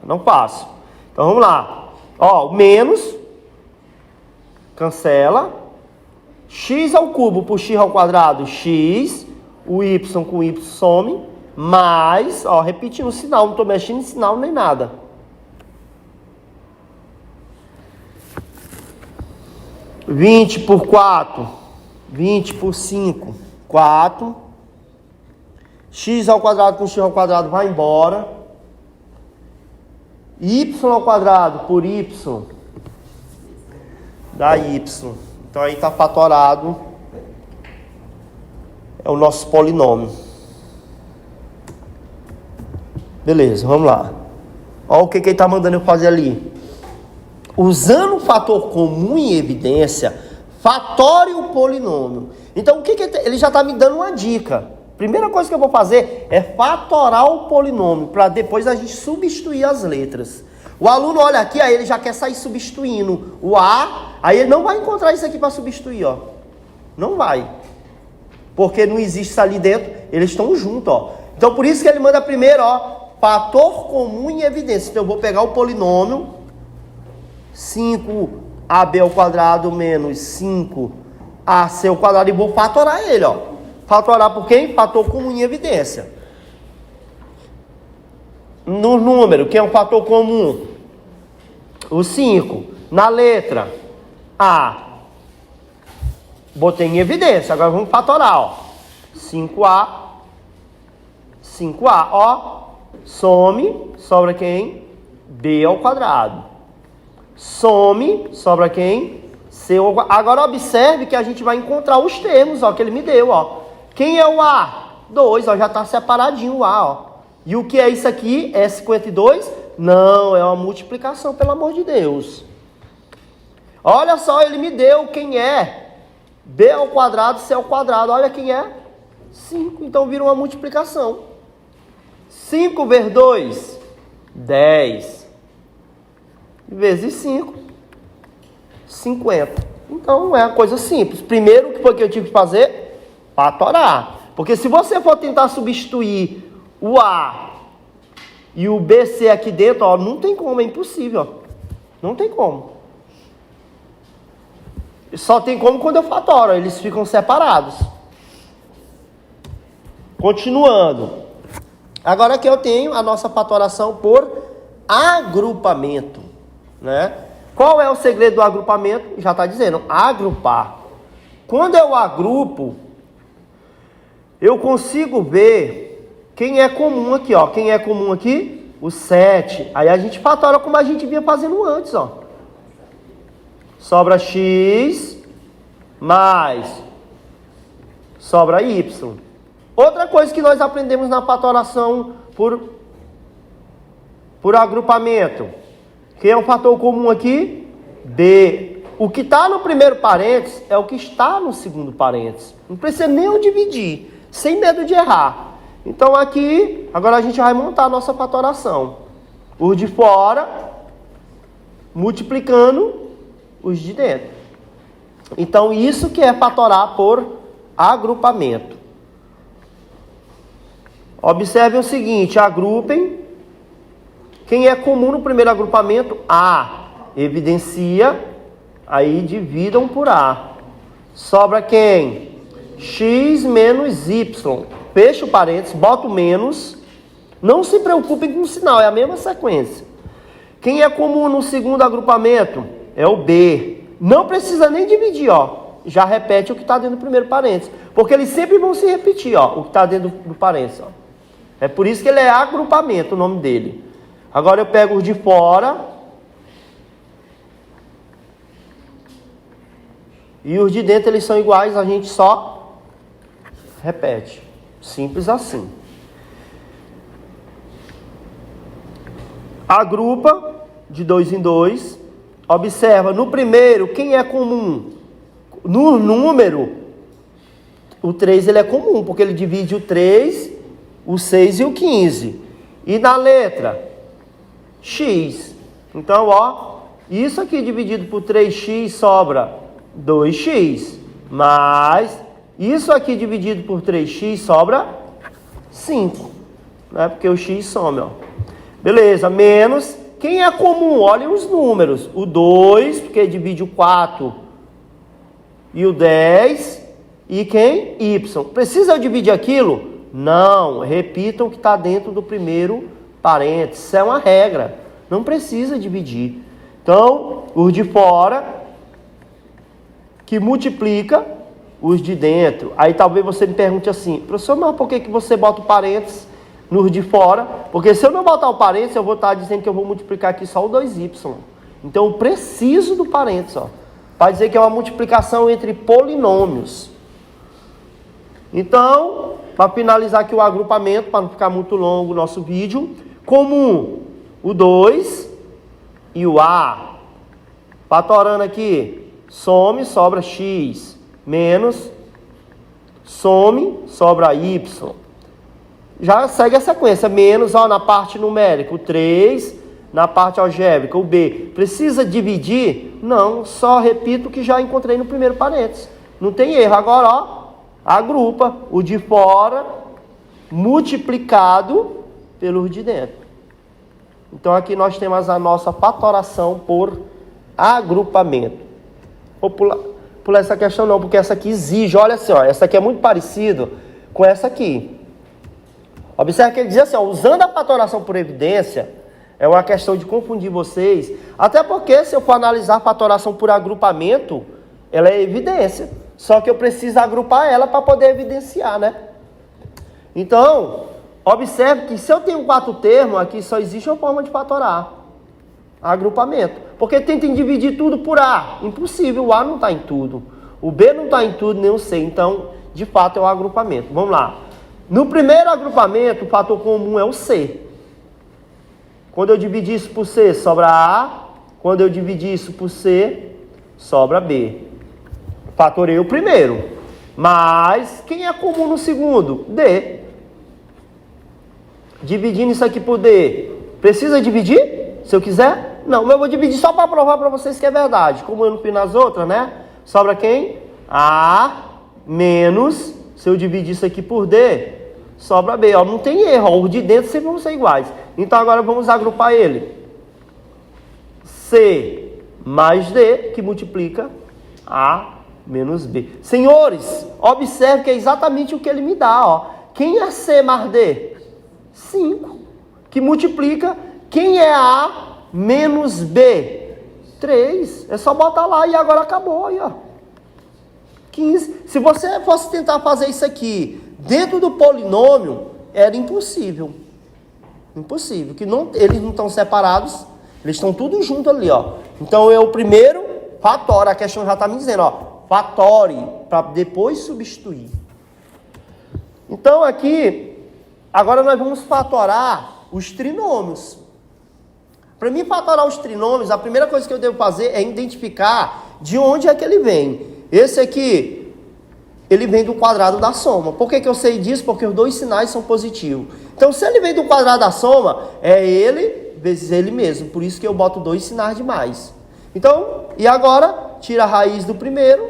Eu não faço. Então vamos lá. Ó, menos, cancela. X ao cubo por x ao quadrado, x. O y com y some. Mais, ó, repetindo o sinal, não estou mexendo em sinal nem nada. — 20 por 4, 20 por 5, 4. X ao quadrado com x ao quadrado vai embora. Y ao quadrado por y dá y. Então aí está fatorado. É o nosso polinômio. Beleza, vamos lá. Olha o que ele está mandando eu fazer ali. Usando o fator comum em evidência, fatore o polinômio. Então, ele já está me dando uma dica. Primeira coisa que eu vou fazer é fatorar o polinômio, para depois a gente substituir as letras. O aluno olha aqui, aí ele já quer sair substituindo o A, aí ele não vai encontrar isso aqui para substituir, ó. Não vai. Porque não existe isso ali dentro, eles estão juntos, ó. Então, por isso que ele manda primeiro, ó, fator comum em evidência. Então, eu vou pegar o polinômio 5ab ao quadrado menos 5ac ao quadrado e vou fatorar ele, ó. Fatorar por quem? Fator comum em evidência. No número, quem é o fator comum? O 5. Na letra A, botei em evidência. Agora vamos fatorar, ó. 5A, ó. Some, sobra quem? B ao quadrado. Some, sobra quem? C ao quadrado. Agora observe que a gente vai encontrar os termos, ó, que ele me deu, ó. Quem é o A? 2, ó, já está separadinho o A, ó. E o que é isso aqui? É 52? Não, é uma multiplicação, pelo amor de Deus. Olha só, ele me deu quem é. B ao quadrado, C ao quadrado. Olha quem é. 5, então vira uma multiplicação. 5 vezes 2, 10. Vezes 5, 50. Então é uma coisa simples. Primeiro, o que foi que eu tive que fazer? Fatorar. Porque se você for tentar substituir o A e o BC aqui dentro, ó, não tem como, é impossível. Ó. Não tem como. Só tem como quando eu fatoro, ó, eles ficam separados. Continuando. Agora aqui eu tenho a nossa fatoração por agrupamento, né? Qual é o segredo do agrupamento? Já está dizendo, agrupar. Quando eu agrupo, eu consigo ver quem é comum aqui, ó. Quem é comum aqui? O 7. Aí a gente fatora como a gente vinha fazendo antes, ó. Sobra x mais sobra Y. Outra coisa que nós aprendemos na fatoração por agrupamento. Quem é o fator comum aqui? B. O que está no primeiro parênteses é o que está no segundo parênteses. Não precisa nem eu dividir, sem medo de errar. Então aqui, agora a gente vai montar a nossa fatoração. Os de fora, multiplicando os de dentro. Então isso que é fatorar por agrupamento. Observem o seguinte, agrupem. Quem é comum no primeiro agrupamento? A. Evidencia. Aí dividam por A. Sobra quem? X menos Y. Fecha o parênteses, bota o menos. Não se preocupem com o sinal, é a mesma sequência. Quem é comum no segundo agrupamento? É o B. Não precisa nem dividir, ó. Já repete o que está dentro do primeiro parênteses. Porque eles sempre vão se repetir, ó. O que está dentro do parênteses, ó. É por isso que ele é agrupamento, o nome dele. Agora eu pego os de fora. E os de dentro, eles são iguais, a gente só repete. Simples assim. Agrupa de 2 em 2. Observa, no primeiro, quem é comum? No número, o 3 ele é comum, porque ele divide o 3, o 6 e o 15. E na letra, X. Então, ó, isso aqui dividido por 3x sobra 2x, mais isso aqui dividido por 3x sobra 5, né? Porque o x some, ó. Beleza, menos, quem é comum? Olhem os números, o 2, porque divide o 4 e o 10, e quem? Y. Precisa eu dividir aquilo? Não, repitam o que está dentro do primeiro parênteses, isso é uma regra, não precisa dividir. Então, os de fora que multiplica os de dentro. Aí talvez você me pergunte assim, professor, mas por que você bota o parênteses nos de fora? Porque se eu não botar o parênteses, eu vou estar dizendo que eu vou multiplicar aqui só o 2y. Então eu preciso do parênteses, ó, para dizer que é uma multiplicação entre polinômios. Então, para finalizar aqui o agrupamento, para não ficar muito longo o nosso vídeo, comum o 2 e o A. Fatorando aqui, some, sobra x, menos, some, sobra y. Já segue a sequência, menos, ó, na parte numérica, o 3, na parte algébrica, o B. Precisa dividir? Não, só repito o que já encontrei no primeiro parênteses. Não tem erro. Agora, ó, agrupa o de fora multiplicado pelo de dentro. Então aqui nós temos a nossa fatoração por agrupamento. Vou pular essa questão não, porque essa aqui exige, olha assim, ó, essa aqui é muito parecida com essa aqui. Observe que ele diz assim, ó, usando a fatoração por evidência, é uma questão de confundir vocês, até porque se eu for analisar a fatoração por agrupamento, ela é evidência, só que eu preciso agrupar ela para poder evidenciar, né? Então, observe que se eu tenho 4 termos, aqui só existe uma forma de fatorar. Agrupamento. Porque tentem dividir tudo por A. Impossível, o A não está em tudo. O B não está em tudo, nem o C. Então, de fato, é o agrupamento. Vamos lá. No primeiro agrupamento, o fator comum é o C. Quando eu dividir isso por C, sobra A. Quando eu dividir isso por C, sobra B. Fatorei o primeiro. Mas, quem é comum no segundo? D. Dividindo isso aqui por D. Precisa dividir? Se eu quiser? Não, mas eu vou dividir só para provar para vocês que é verdade. Como eu não fiz nas outras, né? Sobra quem? A menos, se eu dividir isso aqui por D, sobra B. Ó, não tem erro, ó, os de dentro sempre vão ser iguais. Então agora vamos agrupar ele. C mais D, que multiplica A menos B. Senhores, observe que é exatamente o que ele me dá. Ó. Quem é C mais D? 5. Que multiplica. Quem é A menos B? 3. É só botar lá e agora acabou. Aí, ó. 15. Se você fosse tentar fazer isso aqui dentro do polinômio, era impossível. Impossível. Que não, eles não estão separados. Eles estão tudo junto ali, ó. Então, eu primeiro fatora. A questão já está me dizendo, ó. fatore, para depois substituir. Então aqui, agora nós vamos fatorar os trinômios. Para mim fatorar os trinômios, a primeira coisa que eu devo fazer é identificar de onde é que ele vem. Esse aqui, ele vem do quadrado da soma. Por que eu sei disso? Porque os dois sinais são positivos. Então, se ele vem do quadrado da soma, é ele vezes ele mesmo. Por isso que eu boto dois sinais de mais. Então, e agora, tira a raiz do primeiro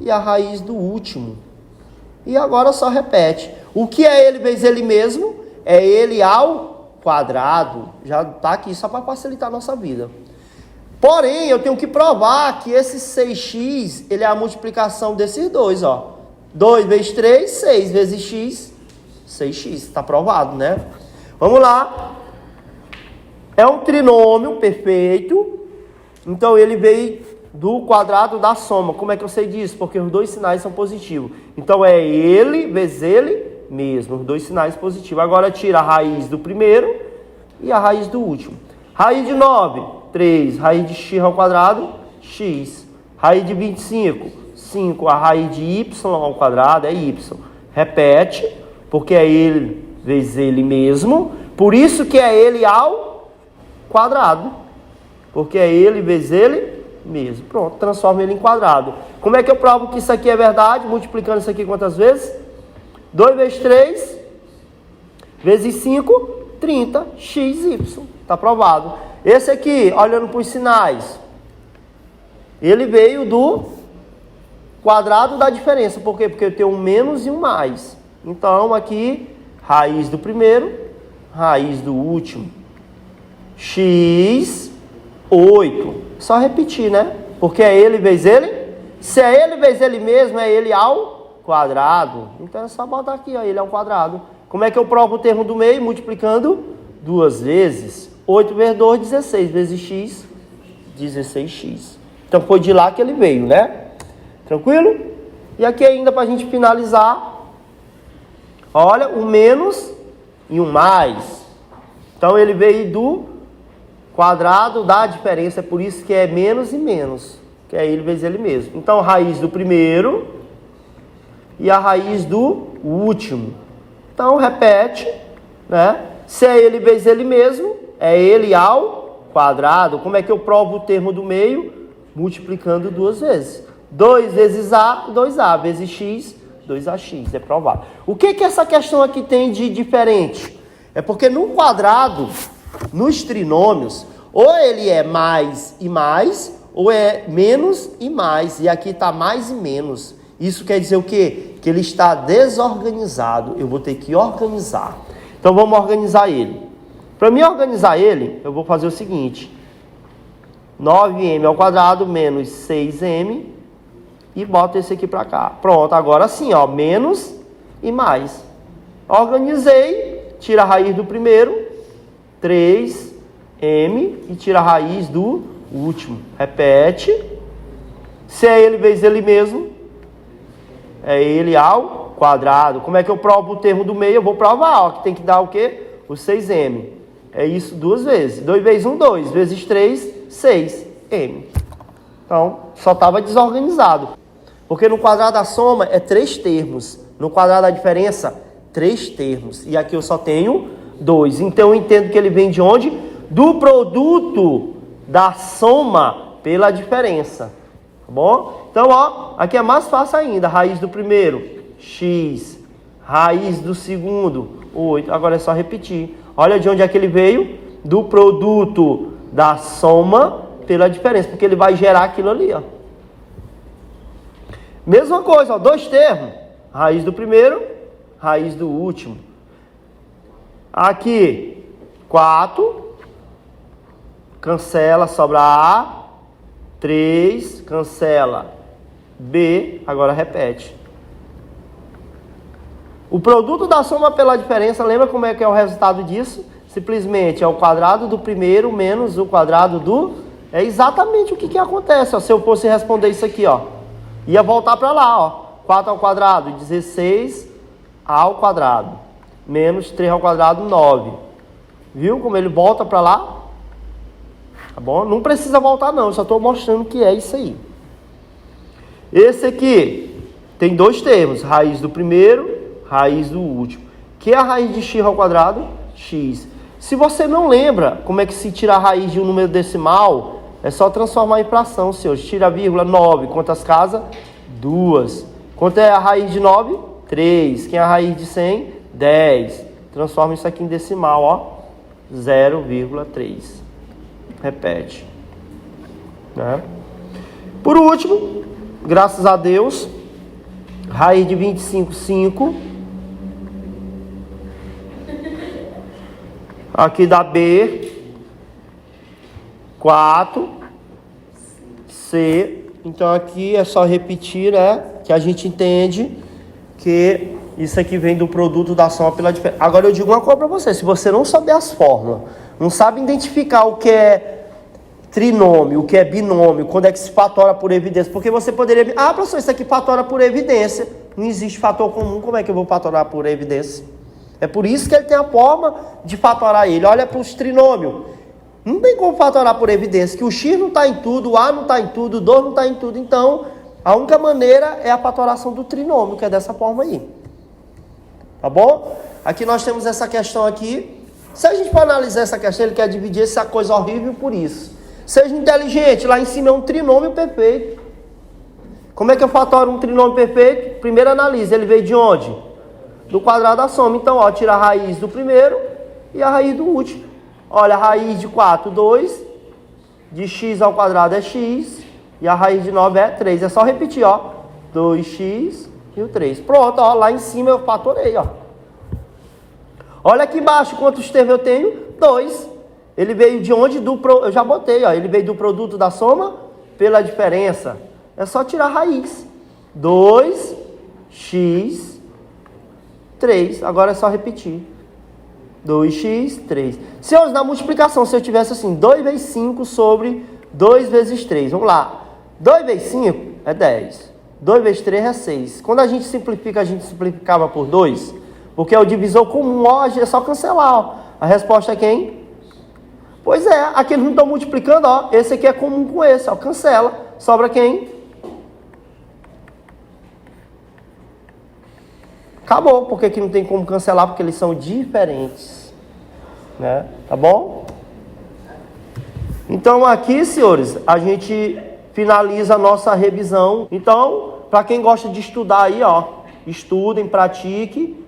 e a raiz do último. E agora só repete. O que é ele vezes ele mesmo? É ele ao quadrado. Já está aqui só para facilitar a nossa vida. Porém, eu tenho que provar que esse 6x, ele é a multiplicação desses dois, ó. 2 vezes 3, 6 vezes x, 6x. Está provado, né? Vamos lá. É um trinômio perfeito. Então, ele veio do quadrado da soma. Como é que eu sei disso? Porque os dois sinais são positivos. Então, é ele vezes ele mesmo. Os dois sinais positivos. Agora, tira a raiz do primeiro e a raiz do último. Raiz de 9. 3, raiz de x ao quadrado, x. Raiz de 25, 5. A raiz de y ao quadrado é y. Repete, porque é ele vezes ele mesmo. Por isso que é ele ao quadrado. Porque é ele vezes ele mesmo. Pronto, transforma ele em quadrado. Como é que eu provo que isso aqui é verdade? Multiplicando isso aqui quantas vezes? 2 vezes 3, vezes 5, 30, xy. Está provado. Esse aqui, olhando para os sinais, ele veio do quadrado da diferença. Por quê? Porque eu tenho um menos e um mais. Então, aqui, raiz do primeiro, raiz do último. X, 8. Só repetir, né? Porque é ele vezes ele. Se é ele vezes ele mesmo, é ele ao quadrado. Então, é só botar aqui, ó, ele ao quadrado. Como é que eu provo o termo do meio? Multiplicando duas vezes. 8 vezes 2, 16 vezes x, 16x. Então foi de lá que ele veio, né? Tranquilo? E aqui ainda para a gente finalizar, olha, o menos e o mais. Então ele veio do quadrado da diferença, é por isso que é menos e menos, que é ele vezes ele mesmo. Então raiz do primeiro e a raiz do último. Então repete, né? Se é ele vezes ele mesmo, é ele ao quadrado. Como é que eu provo o termo do meio? Multiplicando duas vezes. 2 vezes A, 2A vezes X, 2AX. É provado. O que essa questão aqui tem de diferente? É porque no quadrado, nos trinômios, ou ele é mais e mais, ou é menos e mais. E aqui está mais e menos. Isso quer dizer o quê? Que ele está desorganizado. Eu vou ter que organizar. Então vamos organizar ele. Para mim organizar ele, eu vou fazer o seguinte. 9m ao quadrado menos 6m e boto esse aqui para cá. Pronto, agora sim, ó, menos e mais. Organizei, tira a raiz do primeiro, 3m, e tira a raiz do último. Repete. Se é ele vezes ele mesmo, é ele ao quadrado. Como é que eu provo o termo do meio? Eu vou provar, ó, que tem que dar o quê? O 6m. É isso duas vezes. 2 vezes 1, 2. Vezes 3, 6m. Então, só estava desorganizado. Porque no quadrado da soma é 3 termos. No quadrado da diferença, 3 termos. E aqui eu só tenho 2. Então, eu entendo que ele vem de onde? Do produto da soma pela diferença. Tá bom? Então, ó, aqui é mais fácil ainda. Raiz do primeiro, x. Raiz do segundo, 8. Agora é só repetir. Olha de onde é que ele veio. Do produto da soma pela diferença. Porque ele vai gerar aquilo ali, ó. Mesma coisa, ó. 2 termos. Raiz do primeiro, raiz do último. Aqui, 4. Cancela, sobra A. 3, cancela B. Agora repete. O produto da soma pela diferença, lembra como é que é o resultado disso? Simplesmente é o quadrado do primeiro menos o quadrado do... É exatamente o que acontece, ó. Se eu fosse responder isso aqui, ó, ia voltar para lá, ó. 4 ao quadrado, 16 ao quadrado. Menos 3 ao quadrado, 9. Viu como ele volta para lá? Tá bom? Não precisa voltar não, eu só estou mostrando que é isso aí. Esse aqui tem dois termos, raiz do primeiro, raiz do último. Que é a raiz de x ao quadrado? X. Se você não lembra como é que se tira a raiz de um número decimal, é só transformar em fração, senhores. Tira a vírgula, 9. Quantas casas? 2. Quanto é a raiz de 9? 3. Quem é a raiz de 100? 10. Transforma isso aqui em decimal, ó. 0,3. Repete. Né? Por último, graças a Deus, raiz de 25, 5. Aqui dá B, 4, C. Então aqui é só repetir, que a gente entende que isso aqui vem do produto da soma pela diferença. Agora eu digo uma coisa para você, se você não souber as fórmulas, não sabe identificar o que é trinômio, o que é binômio, quando é que se fatora por evidência, porque você poderia... professor, isso aqui fatora por evidência. Não existe fator comum, como é que eu vou fatorar por evidência? É por isso que ele tem a forma de fatorar ele. Olha para os trinômios. Não tem como fatorar por evidência, que o x não está em tudo, o a não está em tudo, o 2 não está em tudo. Então, a única maneira é a fatoração do trinômio, que é dessa forma aí. Tá bom? Aqui nós temos essa questão aqui. Se a gente for analisar essa questão, ele quer dividir essa coisa horrível por isso. Seja inteligente, lá em cima é um trinômio perfeito. Como é que eu fatoro um trinômio perfeito? Primeiro analise, ele veio de onde? Do quadrado da soma. Então, ó, tira a raiz do primeiro e a raiz do último. Olha, a raiz de 4, 2. De x ao quadrado é x. E a raiz de 9 é 3. É só repetir, ó. 2x e o 3. Pronto, ó. Lá em cima eu fatorei, ó. Olha aqui embaixo quantos termos eu tenho? 2. Ele veio de onde? Eu já botei, ó. Ele veio do produto da soma pela diferença. É só tirar a raiz. 2x 3. Agora é só repetir. 2x, 3. Senhores, na multiplicação, se eu tivesse assim, 2 vezes 5 sobre 2 vezes 3. Vamos lá. 2 vezes 5 é 10. 2 vezes 3 é 6. Quando a gente simplifica, a gente simplificava por 2. Porque é o divisor comum, ó, é só cancelar, ó. A resposta é quem? Pois é, aqui eles não estão multiplicando, ó. Esse aqui é comum com esse, ó. Cancela. Sobra quem? Acabou, porque aqui não tem como cancelar, porque eles são diferentes. Né? Tá bom? Então aqui, senhores, a gente finaliza a nossa revisão. Então, para quem gosta de estudar aí, ó, estudem, pratique.